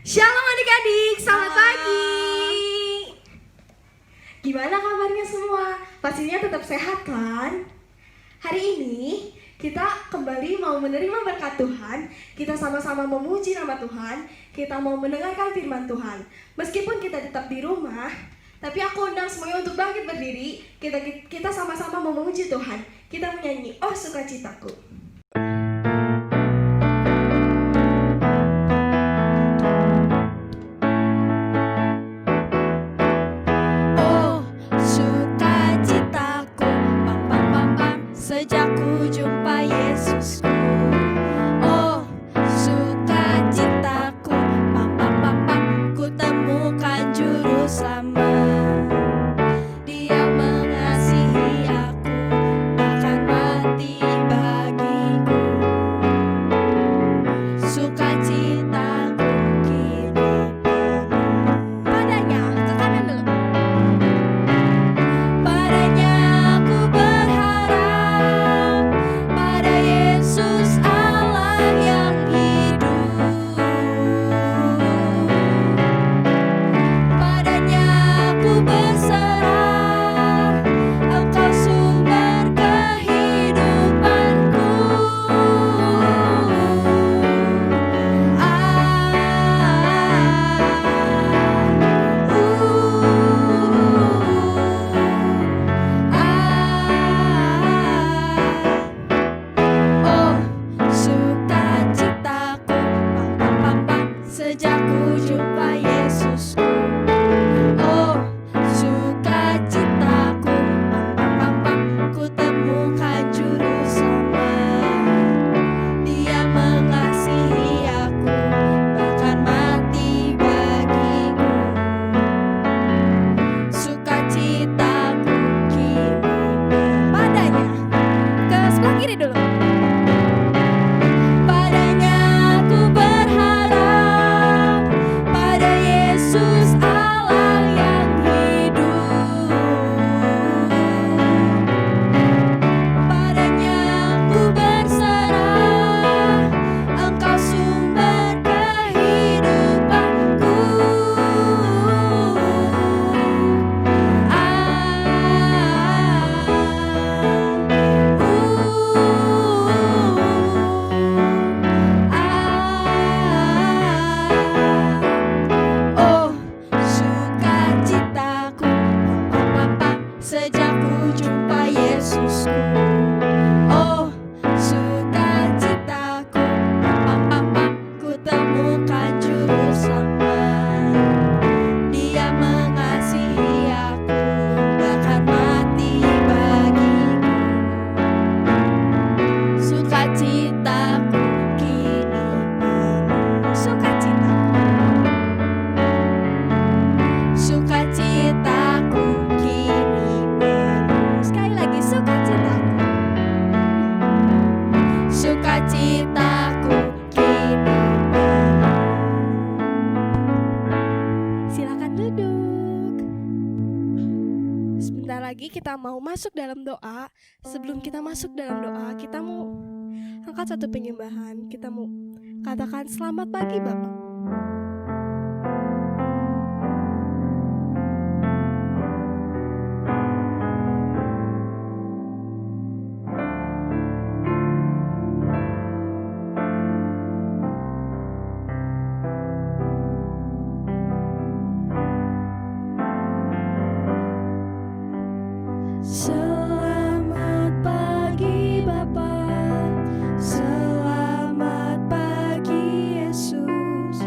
Shalom adik-adik, selamat Halo. pagi. Gimana kabarnya semua? Pastinya tetap sehat kan? Hari ini kita kembali mau menerima berkat Tuhan. Kita sama-sama memuji nama Tuhan. Kita mau mendengarkan firman Tuhan. Meskipun kita tetap di rumah, tapi aku undang semuanya untuk bangkit berdiri. Kita sama-sama memuji Tuhan. Kita menyanyi, oh sukacitaku. Sejak ku jumpa Yesusku, oh sukacitaku, ku temukan juru selamat. Dia mengasihi aku, bahkan mati bagiku. Sukacitaku kini penuh. Padanya, ke kanan dulu. Padanya aku berharap, pada Yesus Allah yang hidup. Padanya aku berserah, Engkau sumber kehidupanku. Oh sukacitaku, sejak ku jumpa Yesusku. Oh sukacitaku, ku temukan juru selamat. Dia mengasihi aku, bahkan mati bagiku. Sukacitaku kini padanya. Ke sebelah kiri dulu. Padanya aku berharap, pada Yesus Allah yang hidup. Padanya aku berserah, Engkau sumber kehidupanku. Oh sukacitaku, sejak ku jumpa Yesusku. Oh sukacitaku, ku temukan juru selamat. Dia mengasihi aku, bahkan mati bagiku. Sukacitaku kini penuh. Sukacitaku kini penuh. Sekali lagi sukacitaku. Sukacitaku kini penuh. Silakan duduk. Sebentar lagi kita mau masuk dalam doa. Sebelum kita masuk dalam doa, kita mau angkat satu penyembahan. Kita mau katakan selamat pagi Bapak. Selamat pagi Bapa, selamat pagi Yesus.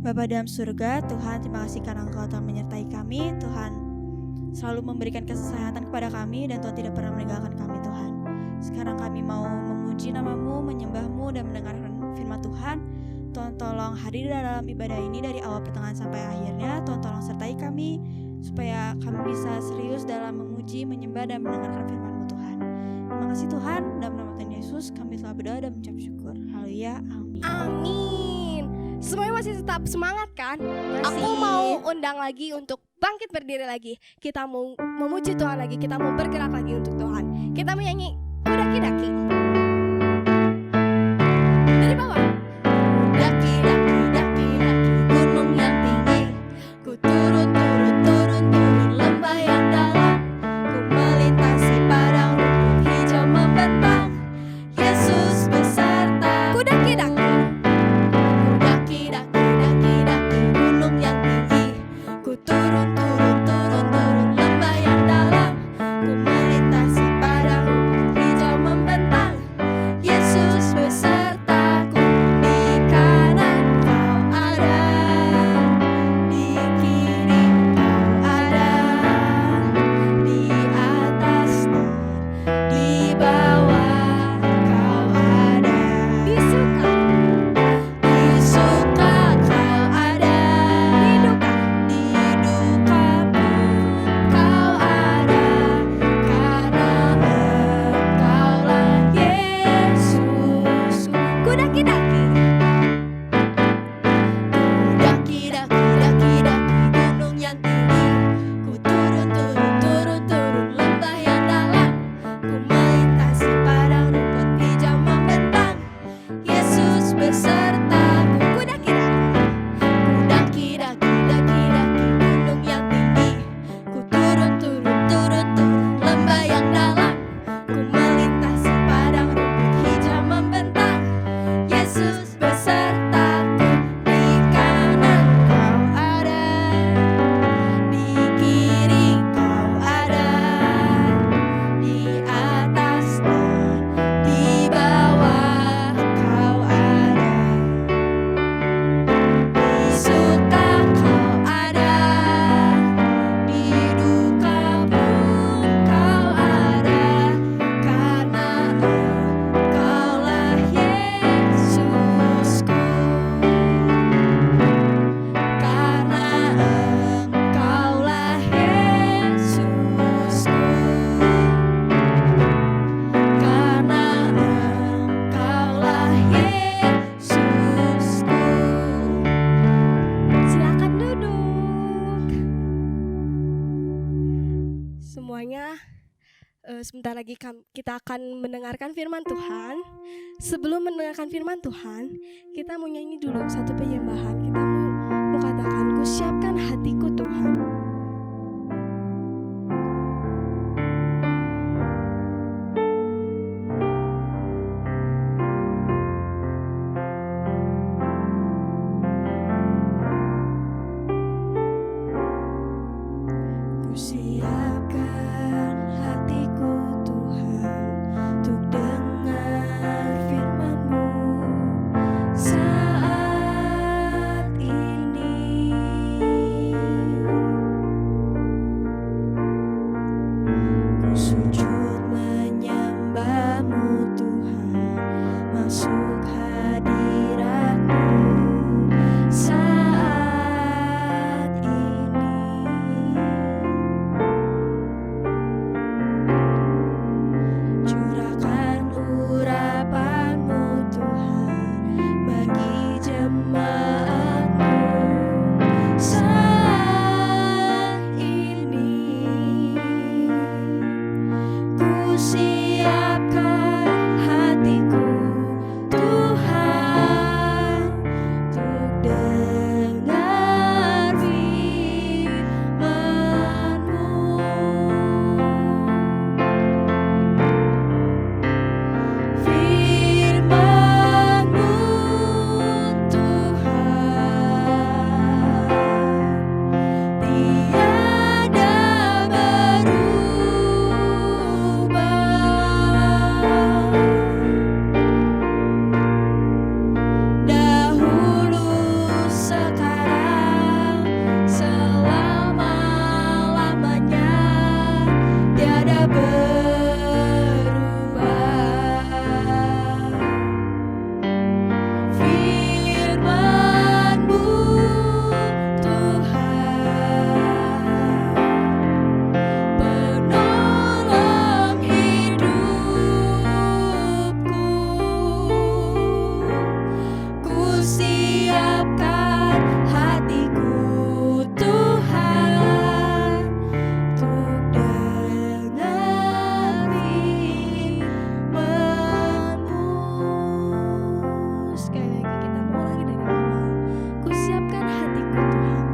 Bapa dalam surga, Tuhan, terima kasih karena Engkau telah menyertai kami. Tuhan selalu memberikan kesehatan kepada kami dan Tuhan tidak pernah meninggalkan kami, Tuhan. Sekarang kami mau memuji nama-Mu, menyembah-Mu dan mendengarkan firman Tuhan. Tuhan tolong hadir dalam ibadah ini dari awal pertengahan sampai akhirnya. Tuhan tolong sertai kami supaya kami bisa serius dalam memuji, menyembah dan mendengarkan firman-Mu, Tuhan. Terima kasih Tuhan, dalam nama Tuhan Yesus kami telah berdoa dan mengucap syukur. Haleluya, amin. Amin. Semuanya masih tetap semangat kan? Masih. Aku mau undang lagi untuk bangkit berdiri lagi. Kita mau memuji Tuhan lagi. Kita mau bergerak lagi untuk Tuhan. Kita menyanyi Kudaki-daki. Dari bawah. Daki-daki, daki-daki gunung yang tinggi, ku turun, turun, turun, turun lembah yang dalam, ku melintasi padang rumput hijau membentang, Yesus beserta. Kudaki-daki. Daki-daki, daki-daki gunung yang tinggi, ku turun, turun, turun, turun lembah yang dalam, ku melintasi padang rumput hijau membentang, Yesus besertaku. Di kanan kau ada, di kiri kau ada, di atas dan di bawah kau ada. Di suka. Di suka kau ada, Di duka. di duka pun kau ada, karena Engkaulah Yesus. Kudaki-daki. Daki-daki, daki-daki gunung yang tinggi, ku turun, turun, turun, turun lembah yang dalam, ku melintasi padang rumput hijau membentang, Yesus besertaku. Kudaki-daki. Daki-daki, daki-daki gunung yang tinggi, ku turun, turun, turun, turun lembah yang dalam, ku melintasi padang rumput hijau membentang, Yesus besertaku. Di kanan kau ada, di kiri kau ada, di atas dan di bawah kau ada. Di suka kau ada, di duka pun kau ada, karena Engkaulah Yesusku. Karena Engkaulah Yesusku. Karena Engkaulah Yesusku. Silakan duduk. Semuanya sebentar lagi kita akan mendengarkan firman Tuhan. Sebelum mendengarkan firman Tuhan, kita mau nyanyi dulu satu penyembahan. Kita mau katakan, ku siapkan hatiku Tuhan. Ku siapkan hatiku Tuhan untuk dengar firman-Mu saat ini. siapkan hatiku Tuhan untuk dengar firman-Mu. Sekali lagi kita mau lagi dari awal. Ku siapkan hatiku Tuhan.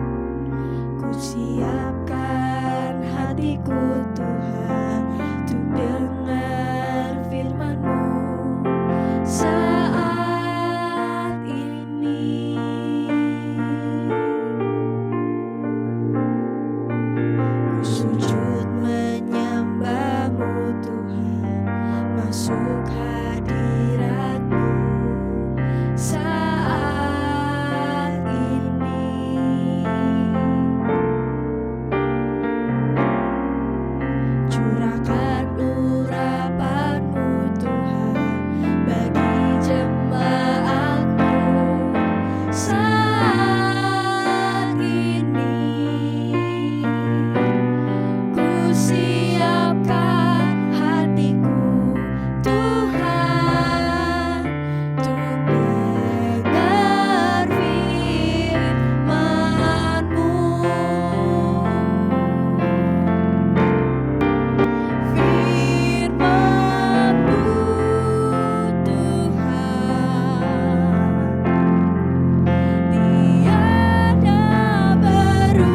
Ku siapkan hatiku Tuhan untuk dengar firman-Mu saat ini. Ku sujud menyembah-Mu Tuhan, masuk hadirat-Mu saat ini. Curahkan urapan-Mu Tuhan bagi jemaat-Mu saat ini. Ku siapkan hatiku Tuhan untuk dengar firman-Mu. Firman-Mu Tuhan tiada berubah.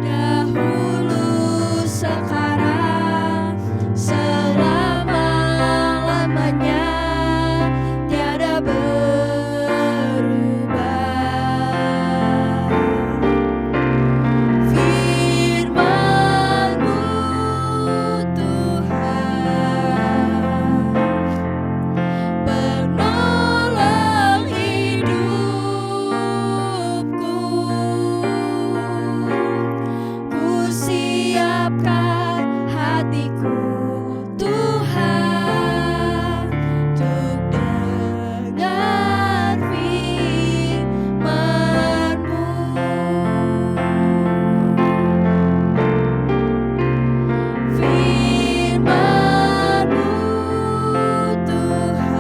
Dahulu, sekarang, selama-lamanya tiada berubah. Firman-Mu Tuhan penolong hidupku. Ku siapkan hatiku Tuhan untuk dengar firman-Mu. Firman-Mu Tuhan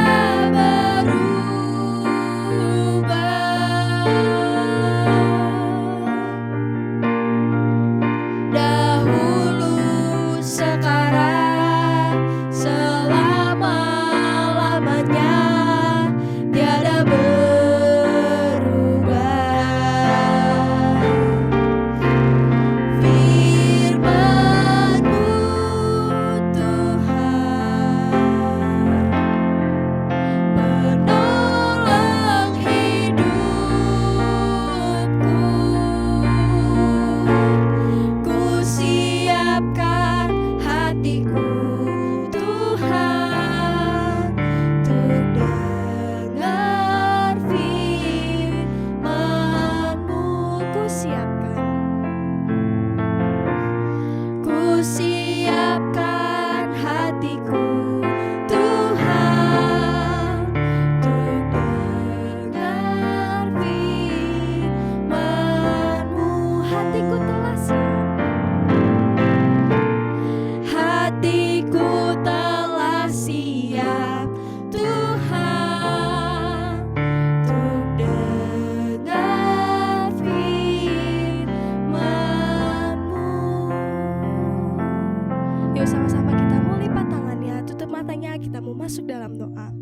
tiada berubah. Dahulu, sekarang, selama-lamanya tiada berubah. Firman-Mu Tuhan penolong hidupku. Ku siapkan hatiku Tuhan untuk dengar firman-Mu. Ku siapkan hatiku Tuhan untuk dengar firman-Mu. Hatiku telah siap. Hatiku telah siap Tuhan untuk dengar firman-Mu. Yuk sama-sama kita mau lipat tangannya, tutup matanya, kita mau masuk dalam doa.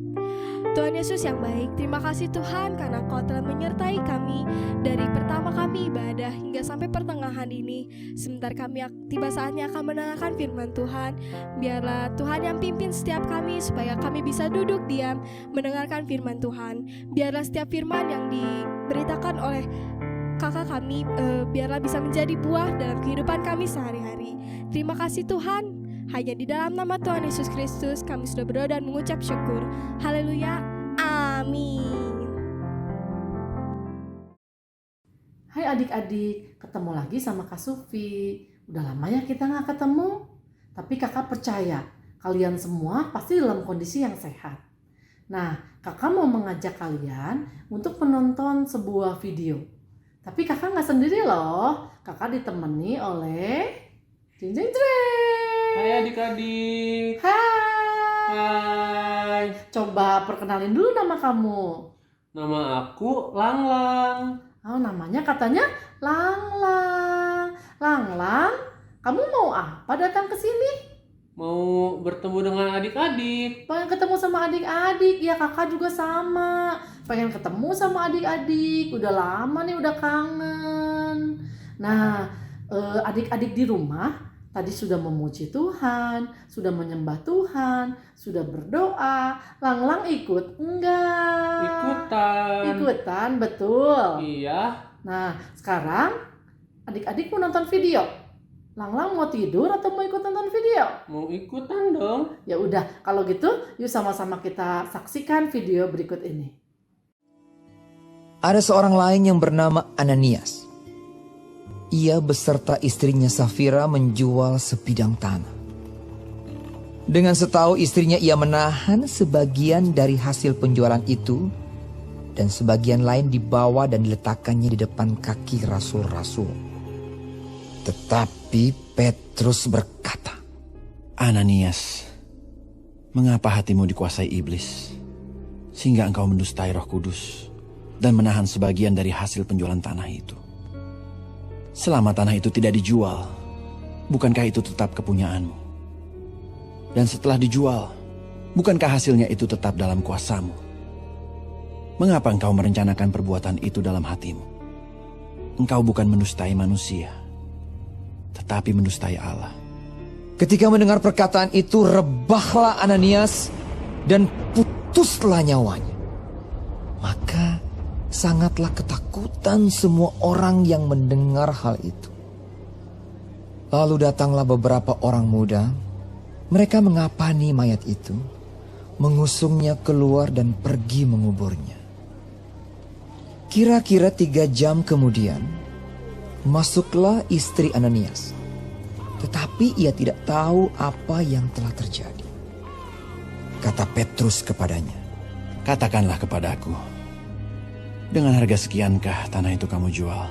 Tuhan Yesus yang baik, terima kasih Tuhan karena Kau telah menyertai kami dari pertama kami ibadah hingga sampai pertengahan ini. Sebentar kami tiba saatnya akan mendengarkan firman Tuhan. Biarlah Tuhan yang pimpin setiap kami supaya kami bisa duduk diam mendengarkan firman Tuhan. Biarlah setiap firman yang diberitakan oleh kakak kami biarlah bisa menjadi buah dalam kehidupan kami sehari-hari. Terima kasih Tuhan. Hanya di dalam nama Tuhan Yesus Kristus kami sudah berdoa dan mengucap syukur. Haleluya. Amin. Hai adik-adik, ketemu lagi sama Kak Sufi. Udah lama ya kita gak ketemu. Tapi kakak percaya, kalian semua pasti dalam kondisi yang sehat. Nah, kakak mau mengajak kalian untuk menonton sebuah video. Tapi kakak gak sendiri loh. Kakak ditemani oleh jeng jeng jeng. Hai adik-adik. Hai. Hai. Coba perkenalin dulu nama kamu. Nama aku Langlang. Oh, namanya katanya Langlang. Langlang, kamu mau apa datang ke sini? Mau bertemu dengan adik-adik. Pengen ketemu sama adik-adik. Ya, kakak juga sama. Pengen ketemu sama adik-adik. Udah lama nih, udah kangen. Nah, adik-adik di rumah tadi sudah memuji Tuhan, sudah menyembah Tuhan, sudah berdoa. Langlang ikut enggak? Ikutan. Ikutan, betul. Iya. Nah, sekarang adik-adik mau nonton video. Langlang mau tidur atau mau ikut nonton video? Mau ikutan dong. Ya udah, kalau gitu yuk sama-sama kita saksikan video berikut ini. Ada seorang lain yang bernama Ananias. Ia beserta istrinya Safira menjual sebidang tanah. Dengan setahu istrinya ia menahan sebagian dari hasil penjualan itu dan sebagian lain dibawa dan diletakkannya di depan kaki rasul-rasul. Tetapi Petrus berkata, Ananias, mengapa hatimu dikuasai iblis, sehingga engkau mendustai Roh Kudus dan menahan sebagian dari hasil penjualan tanah itu? Selama tanah itu tidak dijual, bukankah itu tetap kepunyaanmu? Dan setelah dijual, bukankah hasilnya itu tetap dalam kuasamu? Mengapa engkau merencanakan perbuatan itu dalam hatimu? Engkau bukan mendustai manusia, tetapi mendustai Allah. ketika mendengar perkataan itu rebahlah Ananias dan putuslah nyawanya. Maka sangatlah ketakutan semua orang yang mendengar hal itu. Lalu datanglah beberapa orang muda. Mereka mengapani mayat itu, mengusungnya keluar dan pergi menguburnya. Kira-kira 3 jam kemudian, masuklah istri Ananias. Tetapi ia tidak tahu apa yang telah terjadi. Kata Petrus kepadanya, Katakanlah kepadaku, dengan harga sekiankah tanah itu kamu jual?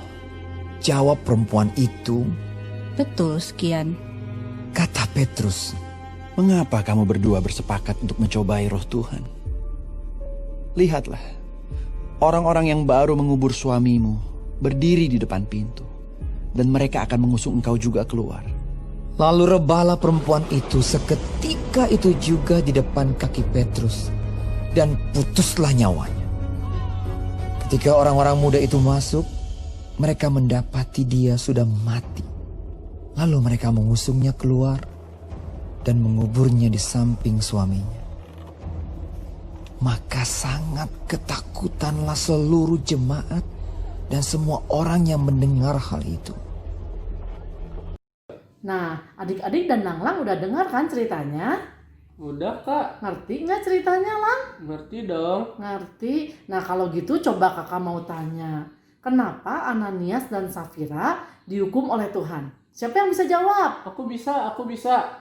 jawab perempuan itu. Betul sekian. Kata Petrus, Mengapa kamu berdua bersepakat untuk mencobai roh Tuhan? Lihatlah, orang-orang yang baru mengubur suamimu berdiri di depan pintu, dan mereka akan mengusung engkau juga keluar. lalu rebahlah perempuan itu seketika itu juga di depan kaki Petrus, dan putuslah nyawanya. Ketika orang-orang muda itu masuk, mereka mendapati dia sudah mati. Lalu mereka mengusungnya keluar dan menguburnya di samping suaminya. Maka sangat ketakutanlah seluruh jemaat dan semua orang yang mendengar hal itu. Nah, adik-adik dan Langlang udah dengar kan ceritanya? Udah kak, Ngerti nggak ceritanya, Lang? ngerti dong. Ngerti. Nah, kalau gitu coba kakak mau tanya. Kenapa Ananias dan Safira dihukum oleh Tuhan? Siapa yang bisa jawab? Aku bisa.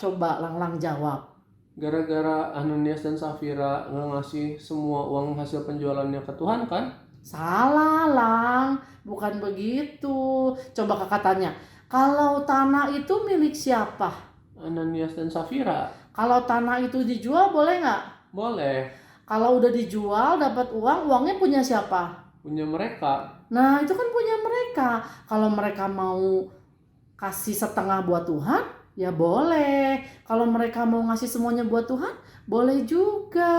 Coba Langlang jawab. Gara-gara Ananias dan Safira nggak ngasih semua uang hasil penjualannya ke Tuhan kan? Salah, Lang. Bukan begitu. Coba kakak tanya. Kalau tanah itu milik siapa? Ananias dan Safira. Kalau tanah itu dijual boleh nggak? Boleh, Kalau udah dijual dapat uang, uangnya punya siapa? punya mereka. Nah, itu kan punya mereka. Kalau mereka mau kasih setengah buat Tuhan, ya boleh. Kalau mereka mau ngasih semuanya buat Tuhan, boleh juga.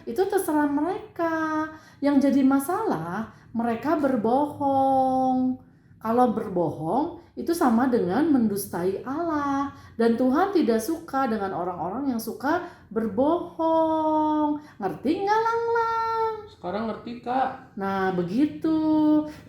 Itu terserah mereka. Yang jadi masalah, mereka berbohong. Kalau berbohong, itu sama dengan mendustai Allah. Dan Tuhan tidak suka dengan orang-orang yang suka berbohong. Ngerti nggak, Langlang? Sekarang ngerti kak? Nah, begitu.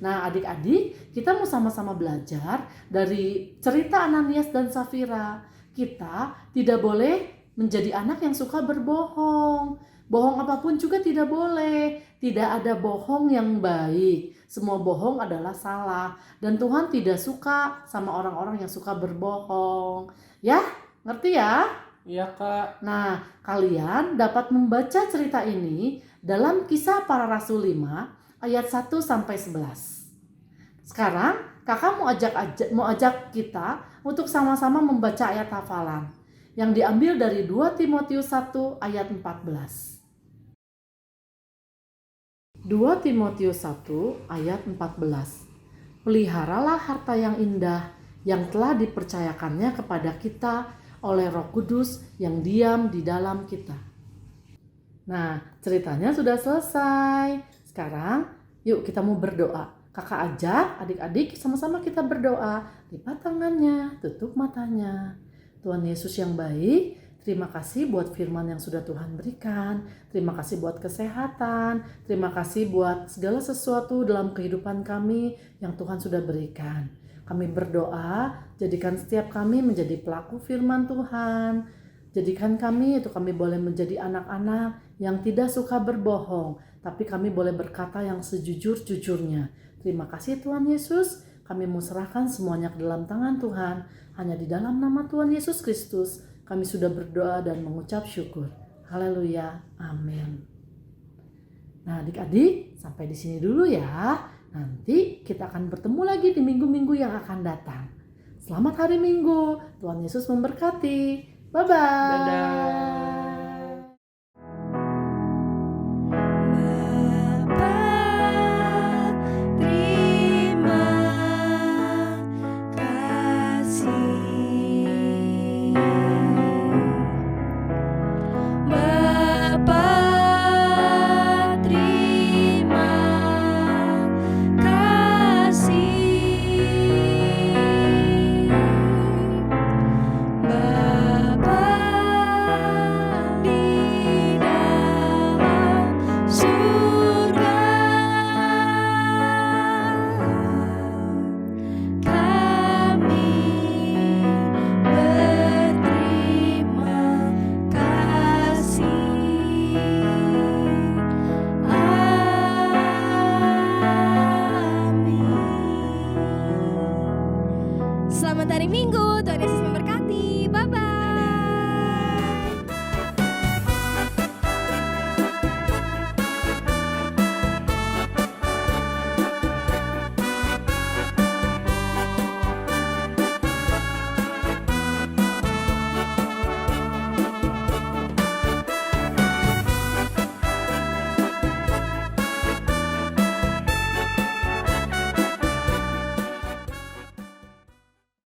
Nah, adik-adik, kita mau sama-sama belajar dari cerita Ananias dan Safira. Kita tidak boleh menjadi anak yang suka berbohong. Bohong apapun juga tidak boleh. Tidak ada bohong yang baik. Semua bohong adalah salah. Dan Tuhan tidak suka sama orang-orang yang suka berbohong. Ya, ngerti ya? Iya kak. Nah, kalian dapat membaca cerita ini dalam Kisah Para Rasul 5 ayat 1 sampai 11. Sekarang kakak mau ajak kita untuk sama-sama membaca ayat hafalan yang diambil dari 2 Timotius 1 ayat 14. 2 Timotius 1 ayat 14. Peliharalah harta yang indah yang telah dipercayakannya kepada kita oleh Roh Kudus yang diam di dalam kita. Nah, ceritanya sudah selesai. Sekarang yuk kita mau berdoa. Kakak ajak adik-adik sama-sama kita berdoa. Lipat tangannya, tutup matanya. Tuhan Yesus yang baik, terima kasih buat firman yang sudah Tuhan berikan. Terima kasih buat kesehatan. Terima kasih buat segala sesuatu dalam kehidupan kami yang Tuhan sudah berikan. Kami berdoa, jadikan setiap kami menjadi pelaku firman Tuhan. Jadikan kami boleh menjadi anak-anak yang tidak suka berbohong, tapi kami boleh berkata yang sejujur-jujurnya. Terima kasih Tuhan Yesus, kami mau serahkan semuanya ke dalam tangan Tuhan. Hanya di dalam nama Tuhan Yesus Kristus, kami sudah berdoa dan mengucap syukur. Haleluya, amin. Nah adik-adik, sampai di sini dulu ya. Nanti kita akan bertemu lagi di minggu-minggu yang akan datang. Selamat hari Minggu, Tuhan Yesus memberkati. Bye-bye. Dadah. Selamat hari Minggu, Tuhan Yesus memberkati. Bye-bye.